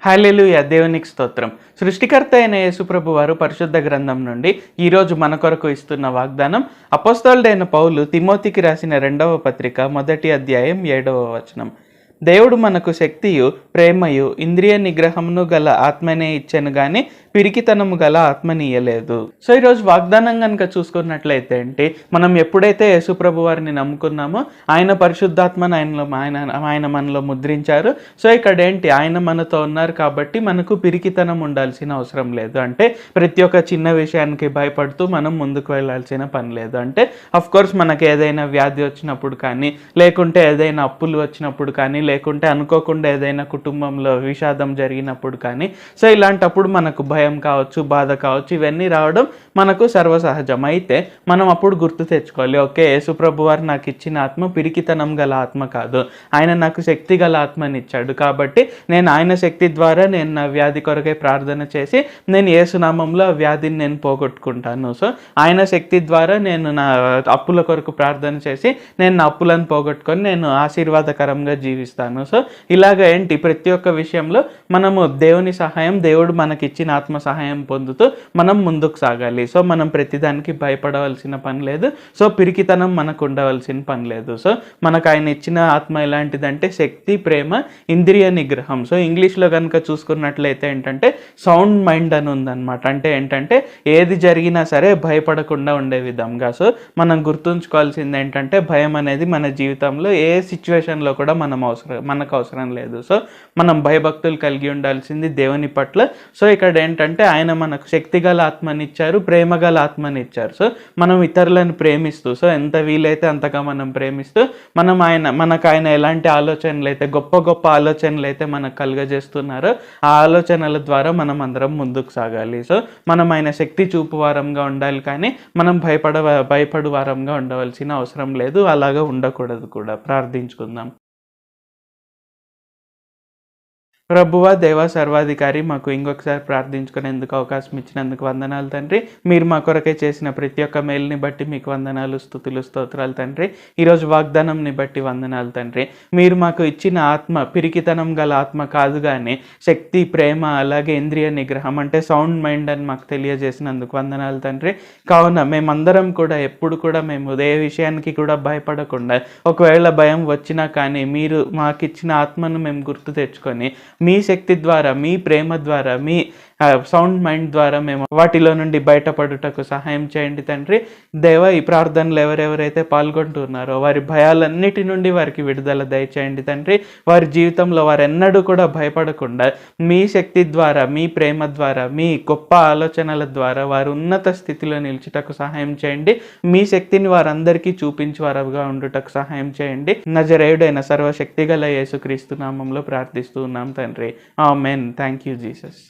హల్లెలూయా, దేవునికి స్తోత్రం. సృష్టికర్త అయిన యేసుప్రభు వారు పరిశుద్ధ గ్రంథం నుండి ఈరోజు మన కొరకు ఇస్తున్న వాగ్దానం అపోస్తలుడైన పౌలు తిమోతికి రాసిన 2వ పత్రిక 1వ అధ్యాయం 7వ వచనం. దేవుడు మనకు శక్తియు ప్రేమయు ఇంద్రియ నిగ్రహమును గల ఆత్మనే ఇచ్చెను గాని పిరికితనము గల ఆత్మనియలేదు. సో ఈరోజు వాగ్దానం కనుక చూసుకున్నట్లయితే ఏంటి, మనం ఎప్పుడైతే యేసుప్రభు వారిని నమ్ముకున్నామో ఆయన పరిశుద్ధాత్మను ఆయన మనలో ముద్రించారు. సో ఇక్కడ ఏంటి, ఆయన మనతో ఉన్నారు కాబట్టి మనకు పిరికితనం ఉండాల్సిన అవసరం లేదు. అంటే ప్రతి ఒక్క చిన్న విషయానికి భయపడుతూ మనం ముందుకు వెళ్ళాల్సిన పని లేదు. అంటే అఫ్ కోర్స్ మనకి ఏదైనా వ్యాధి వచ్చినప్పుడు కానీ, లేకుంటే ఏదైనా అప్పులు వచ్చినప్పుడు కానీ, లేకుంటే అనుకోకుండా ఏదైనా కుటుంబంలో విషాదం జరిగినప్పుడు కానీ, సో ఇలాంటప్పుడు మనకు భయం కావచ్చు, బాధ కావచ్చు, ఇవన్నీ రావడం మనకు సర్వసహజం. అయితే మనం అప్పుడు గుర్తు తెచ్చుకోవాలి, ఓకే, యేసుప్రభు వారు నాకు ఇచ్చిన ఆత్మ పిరికితనం గల ఆత్మ కాదు, ఆయన నాకు శక్తి గల ఆత్మనిచ్చాడు. కాబట్టి నేను ఆయన శక్తి ద్వారా నేను నా వ్యాధి కొరకై ప్రార్థన చేసి నేను యేసునామంలో ఆ వ్యాధిని నేను పోగొట్టుకుంటాను. సో ఆయన శక్తి ద్వారా నేను నా అప్పుల కొరకు ప్రార్థన చేసి నేను నా అప్పులను పోగొట్టుకొని నేను ఆశీర్వాదకరంగా జీవిస్తాను. సో ఇలాగ ఏంటి, ప్రతి ఒక్క విషయంలో మనము దేవుని సహాయం, దేవుడు మనకిచ్చిన ఆత్మ సహాయం పొందుతూ మనం ముందుకు సాగాలి. సో మనం ప్రతిదానికి భయపడవలసిన పని లేదు. సో పిరికితనం మనకు ఉండవలసిన పని లేదు. సో మనకు ఆయన ఇచ్చిన ఆత్మ ఎలాంటిదంటే శక్తి, ప్రేమ, ఇంద్రియ నిగ్రహం. సో ఇంగ్లీష్లో కనుక చూసుకున్నట్లయితే ఏంటంటే సౌండ్ మైండ్ అని ఉందన్నమాట. అంటే ఏంటంటే ఏది జరిగినా సరే భయపడకుండా ఉండే విధంగా. సో మనం గుర్తుంచుకోవాల్సింది ఏంటంటే భయం అనేది మన జీవితంలో ఏ సిచ్యువేషన్లో కూడా మనకు అవసరం లేదు. సో మనం భయభక్తులు కలిగి ఉండాల్సింది దేవుని పట్ల. సో ఇక్కడ ఏంటంటే ఆయన మనకు శక్తి గల ఆత్మనిచ్చారు, ప్రేమ గల ఆత్మనిచ్చారు. సో మనం ఇతరులను ప్రేమిస్తూ, సో ఎంత వీలైతే అంతగా మనం ప్రేమిస్తూ మనకు ఆయన ఎలాంటి ఆలోచనలు అయితే, గొప్ప గొప్ప ఆలోచనలు అయితే మనకు కలుగజేస్తున్నారో ఆ ఆలోచనల ద్వారా మనం అందరం ముందుకు సాగాలి. సో మనం ఆయన శక్తి చూపు వారంగా ఉండాలి, కానీ మనం భయపడు వారంగా ఉండవలసిన అవసరం లేదు. అలాగా ఉండకూడదు కూడా. ప్రార్థించుకుందాం. ప్రభువా, దేవ, సర్వాధికారి, మాకు ఇంకొకసారి ప్రార్థించుకునేందుకు అవకాశం ఇచ్చినందుకు వందనాలు తండ్రి. మీరు మా కొరకే చేసిన ప్రతి ఒక్క మేలుని బట్టి మీకు వందనాలు, స్తుతులు, స్తోత్రాలు తండ్రి. ఈరోజు వాగ్దానంని బట్టి వందనాలు తండ్రి. మీరు మాకు ఇచ్చిన ఆత్మ పిరికితనం గల ఆత్మ కాదు, కానీ శక్తి, ప్రేమ, అలాగే ఇంద్రియ నిగ్రహం అంటే సౌండ్ మైండ్ అని మాకు తెలియజేసినందుకు వందనాలు తండ్రి. కావున మేమందరం కూడా ఎప్పుడు కూడా మేము ఏ విషయానికి కూడా భయపడకుండా, ఒకవేళ భయం వచ్చినా కానీ మీరు మాకు ఇచ్చిన ఆత్మను మేము గుర్తు తెచ్చుకొని మీ శక్తి ద్వారా, మీ ప్రేమ ద్వారా, మీ సౌండ్ మైండ్ ద్వారా మేము వాటిలో నుండి బయటపడుటకు సహాయం చేయండి తండ్రి. దేవ, ఈ ప్రార్థనలు ఎవరెవరైతే పాల్గొంటున్నారో వారి భయాలన్నిటి నుండి వారికి విడుదల దయచేయండి తండ్రి. వారి జీవితంలో వారు ఎన్నడూ కూడా భయపడకుండా మీ శక్తి ద్వారా, మీ ప్రేమ ద్వారా, మీ గొప్ప ఆలోచనల ద్వారా వారు ఉన్నత స్థితిలో నిలిచుటకు సహాయం చేయండి. మీ శక్తిని వారందరికీ చూపించి వారుగా ఉండుటకు సహాయం చేయండి. నజరేయుడైన సర్వశక్తి గల యేసుక్రీస్తు నామంలో ప్రార్థిస్తూ ఉన్నాం తండ్రి. ఆమేన్. Thank you Jesus.